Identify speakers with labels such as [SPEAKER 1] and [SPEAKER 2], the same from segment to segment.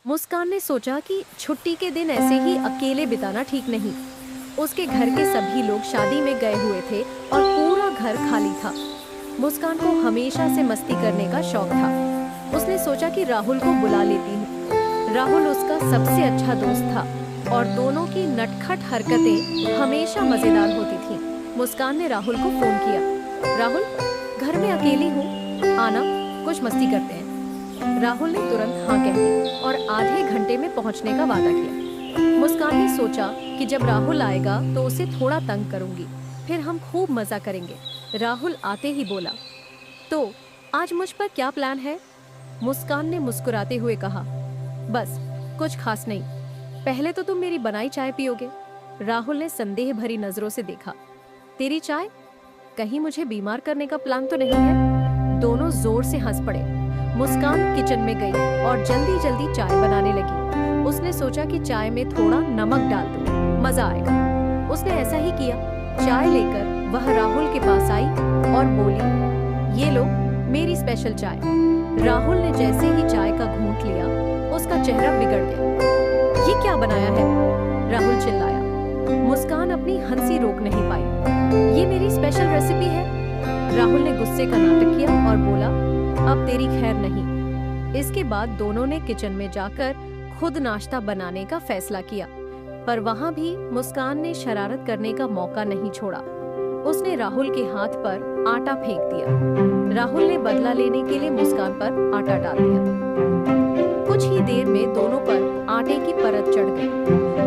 [SPEAKER 1] मुस्कान ने सोचा कि छुट्टी के दिन ऐसे ही अकेले बिताना ठीक नहीं। उसके घर के सभी लोग शादी में गए हुए थे और पूरा घर खाली था। मुस्कान को हमेशा से मस्ती करने का शौक था। उसने सोचा कि राहुल को बुला लेती हूँ। राहुल उसका सबसे अच्छा दोस्त था और दोनों की नटखट हरकतें हमेशा मजेदार होती थीं। मुस्कान ने राहुल को फोन किया। राहुल, घर में अकेली हूँ, आना, कुछ मस्ती करते हैं। राहुल ने तुरंत हाँ कह दी और आधे घंटे में पहुंचने का वादा किया। मुस्कान ने सोचा कि जब राहुल आएगा तो उसे थोड़ा तंग करूंगी, फिर हम खूब मजा करेंगे। राहुल आते ही बोला, तो आज मुझ पर क्या प्लान है? मुस्कान ने मुस्कुराते हुए कहा, बस कुछ खास नहीं, पहले तो तुम मेरी बनाई चाय पियोगे। राहुल ने संदेह भरी नजरों से देखा। तेरी चाय? कहीं मुझे बीमार करने का प्लान तो नहीं है? दोनों जोर से हंस पड़े। मुस्कान किचन में गई और जल्दी जल्दी चाय बनाने लगी। उसने सोचा कि चाय में थोड़ा नमक डाल दूं, मजा आएगा। उसने ऐसा ही किया। चाय लेकर वह राहुल के पास आई और बोली, ये लो मेरी स्पेशल चाय। राहुल ने जैसे ही चाय का घूंट लिया, उसका चेहरा बिगड़ गया। ये क्या बनाया है? राहुल चिल्लाया। मुस्कान अपनी हंसी रोक नहीं पाई। ये मेरी स्पेशल रेसिपी है। राहुल ने गुस्से का नाटक किया और बोला, अब तेरी खैर नहीं। इसके बाद दोनों ने किचन में जाकर खुद नाश्ता बनाने का फैसला किया, पर वहां भी मुस्कान ने शरारत करने का मौका नहीं छोड़ा। उसने राहुल के हाथ पर आटा फेंक दिया। राहुल ने बदला लेने के लिए मुस्कान पर आटा डाल दिया। कुछ ही देर में दोनों पर आटे की परत चढ़ गई।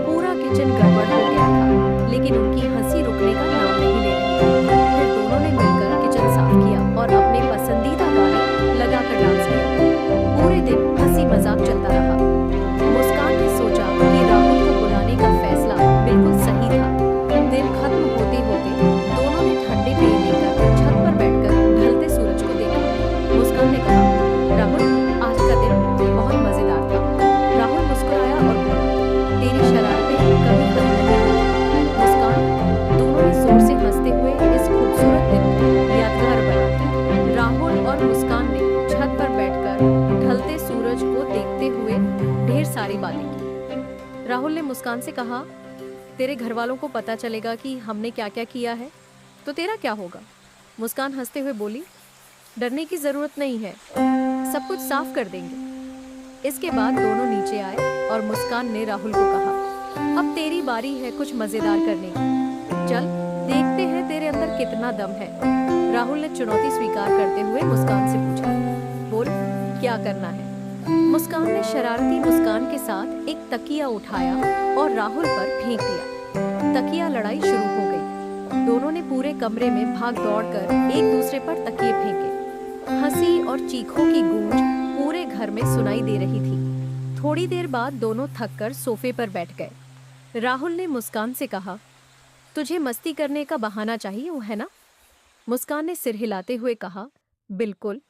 [SPEAKER 1] पूरा किचन गड़बड़ हो गया था, लेकिन उनकी हंसी रुकने का नाम नहीं ले रही। फिर दोनों ने मिलकर किचन साफ किया और अपने पसंदीदा गाने लगाकर डांस किया। पूरे दिन हंसी मजाक चलता रहा। मुस्कान ने सोचा कि राहुल को बुलाने का फैसला बिल्कुल सही था। दिन खत्म होते होते दोनों ने ठंडे पेय लेकर छत पर बैठकर ढलते सूरज को देखा। मुस्कान ने कहा, राहुल, आज का दिन बहुत मजेदार था। राहुल मुस्कुराया और बोला, तेरी शरारतें कभी खत्म नहीं होती। मुस्कान, दोनों ने जोर से हंसते हुए इस खूबसूरत दिन को यादगार बना दिया। राहुल और मुस्कान ने छत पर बैठकर ढलते सूरज को देखते हुए ढेर सारी बातें की। राहुल ने मुस्कान से कहा, तेरे घर वालों को पता चलेगा कि हमने क्या क्या किया है तो तेरा क्या होगा? मुस्कान हंसते हुए बोली, डरने की जरूरत नहीं है, सब कुछ साफ कर देंगे। इसके बाद दोनों नीचे आए और मुस्कान ने राहुल को कहा, अब तेरी बारी है कुछ मजेदार करने की। चल देखते हैं तेरे अंदर कितना दम है। राहुल ने चुनौती स्वीकार करते हुए मुस्कान से पूछा, बोल क्या करना है? मुस्कान ने शरारती मुस्कान के साथ एक तकिया उठाया और राहुल पर फेंक दिया। तकिया लड़ाई शुरू हो गई। दोनों ने पूरे कमरे में भाग दौड़कर एक दूसरे पर तकिए फेंके। हंसी और चीखों की गूंज पूरे घर में सुनाई दे रही थी। थोड़ी देर बाद दोनों थककर सोफे पर बैठ गए। राहुल ने मुस्कान से कहा, तुझे मस्ती करने का बहाना चाहिए, वो है ना? मुस्कान ने सिर हिलाते हुए कहा, बिल्कुल,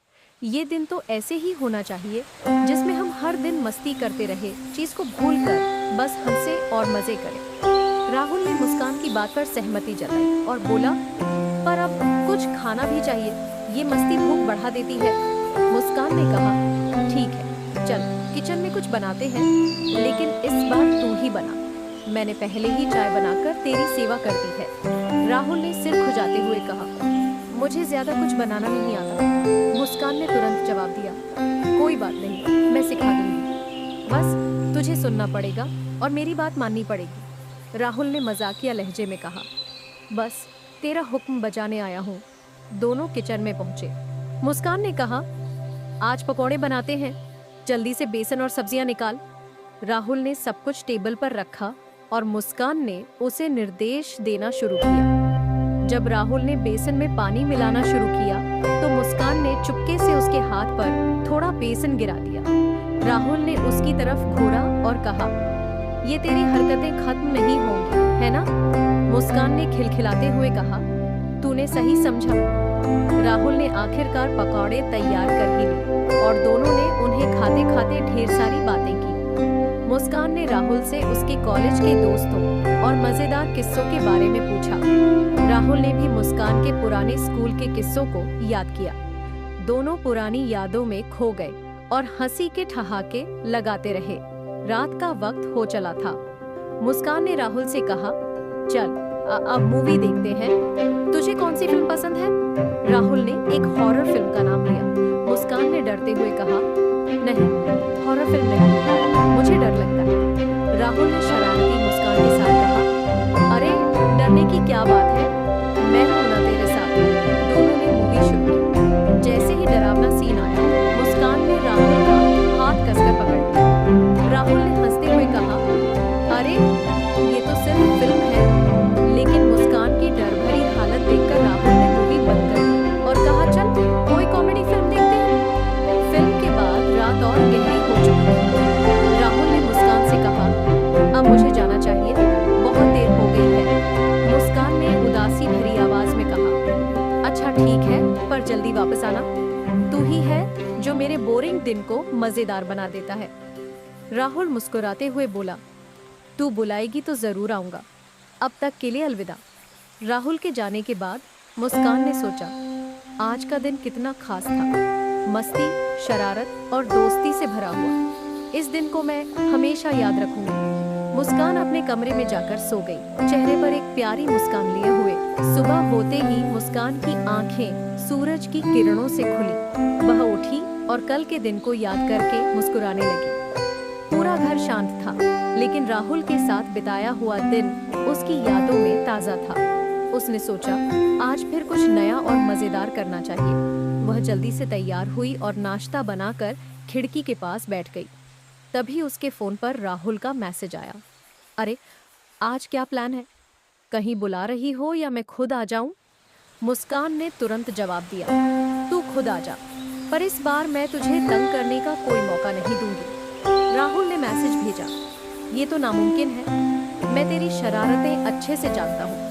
[SPEAKER 1] ये दिन तो ऐसे ही होना चाहिए जिसमें हम हर दिन मस्ती करते रहे, चीज को भूलकर बस हंसे और मजे करें। राहुल ने मुस्कान की बात पर सहमति जताई और बोला, पर अब कुछ खाना भी चाहिए, ये मस्ती भूख बढ़ा देती है। मुस्कान ने कहा, ठीक है, चल किचन में कुछ बनाते हैं, लेकिन इस बार तू ही बना। मैंने पहले ही चाय बनाकर तेरी सेवा कर दी है। राहुल ने सिर खुजाते हुए कहा, मुझे ज्यादा कुछ बनाना नहीं आता। मुस्कान ने तुरंत जवाब दिया, कोई बात नहीं, मैं सिखा दूंगी, बस तुझे सुनना पड़ेगा और मेरी बात माननी पड़ेगी। राहुल ने मजाकिया लहजे में कहा, बस तेरा हुक्म बजाने आया हूँ। दोनों किचन में पहुंचे। मुस्कान ने कहा, आज पकौड़े बनाते हैं, जल्दी से बेसन और सब्जियां निकाल। राहुल ने सब कुछ टेबल पर रखा और मुस्कान ने उसे निर्देश देना शुरू किया। जब राहुल ने बेसन में पानी मिलाना शुरू किया तो मुस्कान ने चुपके से उसके हाथ पर थोड़ा बेसन गिरा दिया। राहुल ने उसकी तरफ घूरा और कहा, ये तेरी हरकतें खत्म नहीं होंगी, है ना? मुस्कान ने खिलखिलाते हुए कहा, तूने सही समझा। राहुल ने आखिरकार पकौड़े तैयार कर ही लिए और दोनों ने उन्हें खाते खाते ढेर सारी बातें की। मुस्कान ने राहुल से उसके कॉलेज के दोस्तों और मजेदार किस्सों के बारे में पूछा। राहुल ने भी मुस्कान के पुराने स्कूल के किस्सों को याद किया। दोनों पुरानी यादों में खो गए और हंसी के ठहाके लगाते रहे। रात का वक्त हो चला था। मुस्कान ने राहुल से कहा, चल अब मूवी देखते हैं। तुझे कौन सी फिल्म पसंद है? राहुल ने एक हॉरर फिल्म का नाम लिया। मुस्कान ने डरते हुए कहा, नहीं, हॉरर फिल्म नहीं, मुझे डर लगता है। राहुल ने शरारती मुस्कान के साथ कहा, अरे डरने की क्या बात है, मैं हूं ना तेरे साथ। दोनों ने मूवी शुरू की। जैसे ही डरावना सीन आया, मुस्कान ने राहुल का हाथ कसकर पकड़ लिया। राहुल ने हंसते हुए कहा, अरे ये तो सिर्फ फिल्म है। लेकिन मुस्कान की डर भरी हालत देखकर राहुल ने मूवी बंद कर दी और कहा, चल कोई कॉमेडी फिल्म देखते हैं। फिल्म के बाद रात और गहरी हो चुकी थी। राहुल ने मुस्कान से कहा, अब मुझे जाना चाहिए, बहुत देर हो गई है। मुस्कान ने उदासी भरी आवाज में कहा, अच्छा ठीक है, पर जल्दी वापस आना। तू ही है जो मेरे बोरिंग दिन को मजेदार बना देता है। राहुल मुस्कुराते हुए बोला, तू बुलाएगी तो जरूर आऊंगा। अब तक के लिए अलविदा। राहुल के जाने के बाद मुस्कान ने सोचा, आज का दिन कितना खास था, मस्ती, शरारत और दोस्ती से भरा हुआ। इस दिन को मैं हमेशा याद रखूंगी। मुस्कान अपने कमरे में जाकर सो गई, चेहरे पर एक प्यारी मुस्कान लिए हुए। सुबह होते ही मुस्कान की आंखें सूरज की किरणों से खुली। वह उठी और कल के दिन को याद करके मुस्कुराने लगी। पूरा घर शांत था, लेकिन राहुल के साथ बिताया हुआ दिन उसकी यादों में ताजा था। उसने सोचा, आज फिर कुछ नया और मजेदार करना चाहिए। वह जल्दी से तैयार हुई और नाश्ता बनाकर खिड़की के पास बैठ गई। तभी उसके फोन पर राहुल का मैसेज आया। अरे आज क्या प्लान है? कहीं बुला रही हो या मैं खुद आ जाऊं? मुस्कान ने तुरंत जवाब दिया, तू खुद आ जा, पर इस बार मैं तुझे तंग करने का कोई मौका नहीं दूंगी। राहुल ने मैसेज भेजा, ये तो नामुमकिन है, मैं तेरी शरारतें अच्छे से जानता हूँ।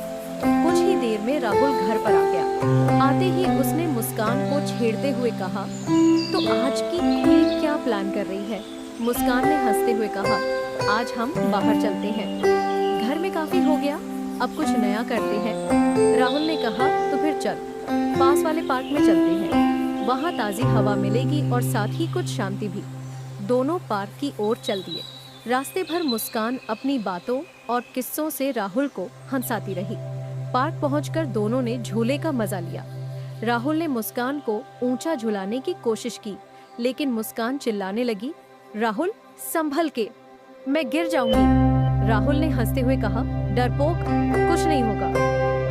[SPEAKER 1] कुछ ही देर में राहुल घर पर आ गया। आते ही उसने मुस्कान को छेड़ते हुए कहा, तो आज की ये क्या प्लान कर रही है? मुस्कान ने हंसते हुए कहा, आज हम बाहर चलते हैं, घर में काफी हो गया, अब कुछ नया करते हैं। राहुल ने कहा, तो फिर चल, पास वाले पार्क में चलते हैं, वहाँ ताज़ी हवा मिलेगी और साथ ही कुछ शांति भी। दोनों पार्क की ओर चल दिए। रास्ते भर मुस्कान अपनी बातों और किस्सों से राहुल को हंसाती रही। पार्क पहुंचकर दोनों ने झूले का मजा लिया। राहुल ने मुस्कान को ऊंचा झुलाने की कोशिश की, लेकिन मुस्कान चिल्लाने लगी, राहुल संभल के, मैं गिर जाऊंगी। राहुल ने हंसते हुए कहा, डरपोक, कुछ नहीं होगा।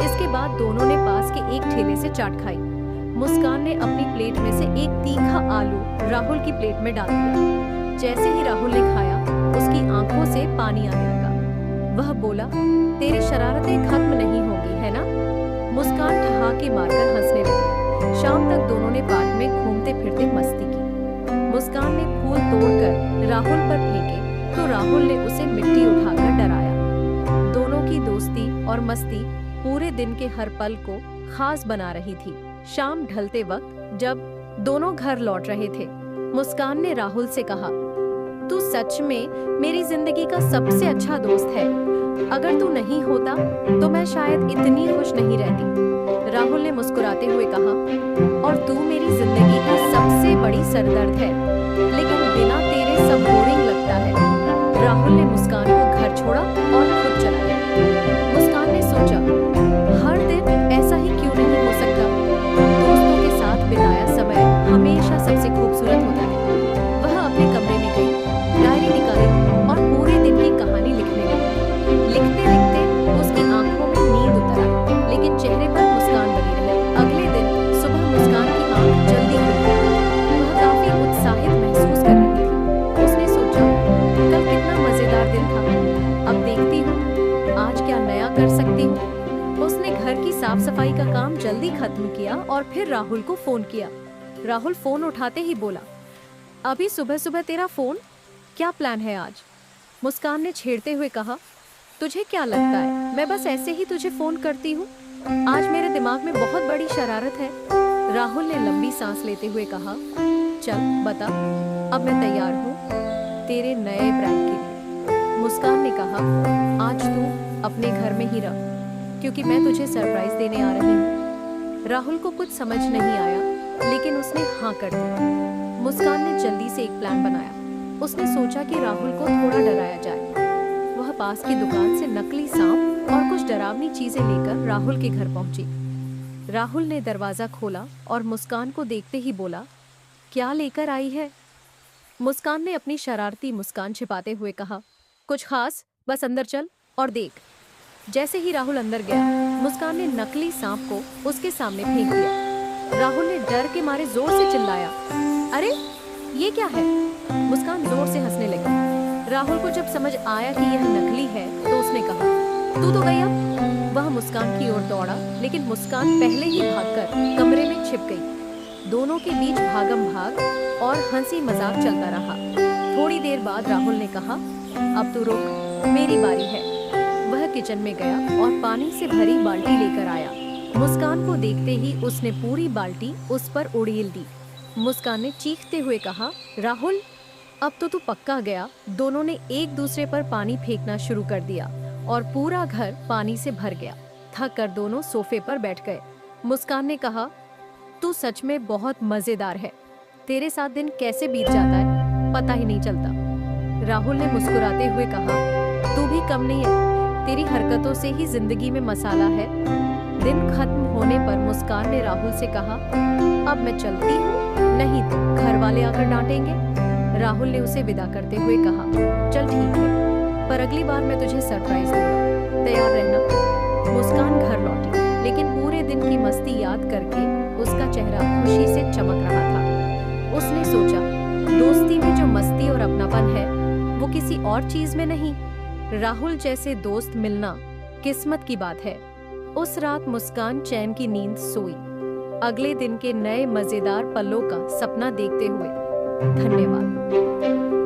[SPEAKER 1] इसके बाद दोनों ने पास के एक ठेले से चाट खाई। मुस्कान ने अपनी प्लेट में से एक तीखा आलू राहुल की प्लेट में डाल दिया। जैसे ही राहुल ने खाया, उसकी आंखों से पानी आने लगा। वह बोला, तेरी शरारतें खत्म नहीं होंगी, है ना? मुस्कान ठहाके मारकर हंसने लगी। शाम तक दोनों ने पार्क में घूमते फिरते मस्ती की। मुस्कान ने फूल तोड़कर राहुल पर फेंके तो राहुल ने उसे मिट्टी उठाकर डराया। दोनों की दोस्ती और मस्ती पूरे दिन के हर पल को खास बना रही थी। शाम ढलते वक्त जब दोनों घर लौट रहे थे, मुस्कान ने राहुल से कहा, तू सच में मेरी जिंदगी का सबसे अच्छा दोस्त है। अगर तू नहीं होता तो मैं शायद इतनी खुश नहीं रहती। राहुल ने मुस्कुराते हुए कहा, और तू मेरी जिंदगी की सबसे बड़ी सरदर्द है, लेकिन बिना तेरे सब बोरिंग लगता है। राहुल ने मुस्कान को घर छोड़ा और खुद चला गया। मुस्कान ने सोचा, हर दिन ऐसा ही क्यों नहीं हो सकता? दोस्तों के साथ बिताया समय हमेशा सबसे खूबसूरत होता है। वह अपने कमरे में गई, डायरी निकाली और पूरे दिन की कहानी लिखने लगी। लिखते लिखते उसकी आंखों में नींद उतर आई, लेकिन चेहरे पर मुस्कान बनी रही। अगले दिन सुबह मुस्कान की आंख जल्दी खुल गई। वह काफी उत्साहित महसूस कर रही थी। उसने सोचा, कल कितना मजेदार दिन था, अब देखती हूँ आज क्या नया कर सकती हूँ। उसने घर की साफ सफाई का काम जल्दी खत्म किया और फिर राहुल को फोन किया। राहुल फोन उठाते ही बोला, अभी सुबह सुबह तेरा फोन, क्या प्लान है आज? मुस्कान ने छेड़ते हुए कहा, तुझे क्या लगता है मैं बस ऐसे ही तुझे फोन करती हूँ? आज मेरे दिमाग में बहुत बड़ी शरारत है। राहुल ने लंबी सांस लेते हुए कहा, चल बता, अब मैं तैयार हूँ तेरे नए प्रैंक के लिए। मुस्कान ने कहा, आज तू अपने घर में ही रह, क्योंकि मैं तुझे सरप्राइज देने आ रही हूँ। राहुल को कुछ समझ नहीं आया, लेकिन उसने हाँ कर दी। मुस्कान ने जल्दी से एक प्लान बनाया। उसने सोचा कि राहुल को थोड़ा डराया जाए। वह पास की दुकान से नकली सांप और कुछ डरावनी चीजें लेकर राहुल के घर पहुंची। राहुल ने दरवाजा खोला और मुस्कान को देखते ही बोला, क्या लेकर आई है? मुस्कान ने अपनी शरारती मुस्कान छिपाते हुए कहा, कुछ खास, बस अंदर चल और देख। जैसे ही राहुल अंदर गया, मुस्कान ने नकली सांप को उसके सामने फेंक दिया। राहुल ने डर के मारे जोर से चिल्लाया, अरे ये क्या है? मुस्कान जोर से हंसने लगी। राहुल को जब समझ आया कि यह नकली है तो उसने कहा, तू तो गई अब। वह मुस्कान की ओर दौड़ा, लेकिन मुस्कान पहले ही भागकर कमरे में छिप गई। दोनों के बीच भागम भाग और हंसी मजाक चलता रहा। थोड़ी देर बाद राहुल ने कहा, अब तू रुक, मेरी बारी है। वह किचन में गया और पानी से भरी बाल्टी लेकर आया। मुस्कान को देखते ही उसने पूरी बाल्टी उस पर उड़ेल दी। मुस्कान ने चीखते हुए कहा, राहुल अब तो तू पक्का गया। दोनों ने एक दूसरे पर पानी फेंकना शुरू कर दिया और पूरा घर पानी से भर गया। थक कर दोनों सोफे पर बैठ गए। मुस्कान ने कहा, तू सच में बहुत मजेदार है। तेरे साथ दिन कैसे बीत जाता है पता ही नहीं चलता। राहुल ने मुस्कुराते हुए कहा, तू भी कम नहीं है, तेरी हरकतों से ही जिंदगी में मसाला है। दिन खत्म होने पर मुस्कान ने राहुल से कहा, अब मैं चलती हूँ, नहीं तो घर वाले आकर डांटेंगे। राहुल ने उसे विदा करते हुए कहा, चल ठीक है, पर अगली बार मैं तुझे सरप्राइज दूंगा, तैयार रहना। मुस्कान घर लौटी, लेकिन पूरे दिन की मस्ती याद करके उसका चेहरा खुशी से चमक रहा था। उसने सोचा, दोस्ती में जो मस्ती और अपनापन है वो किसी और चीज में नहीं। राहुल जैसे दोस्त मिलना किस्मत की बात है। उस रात मुस्कान चैन की नींद सोई, अगले दिन के नए मजेदार पलों का सपना देखते हुए। धन्यवाद।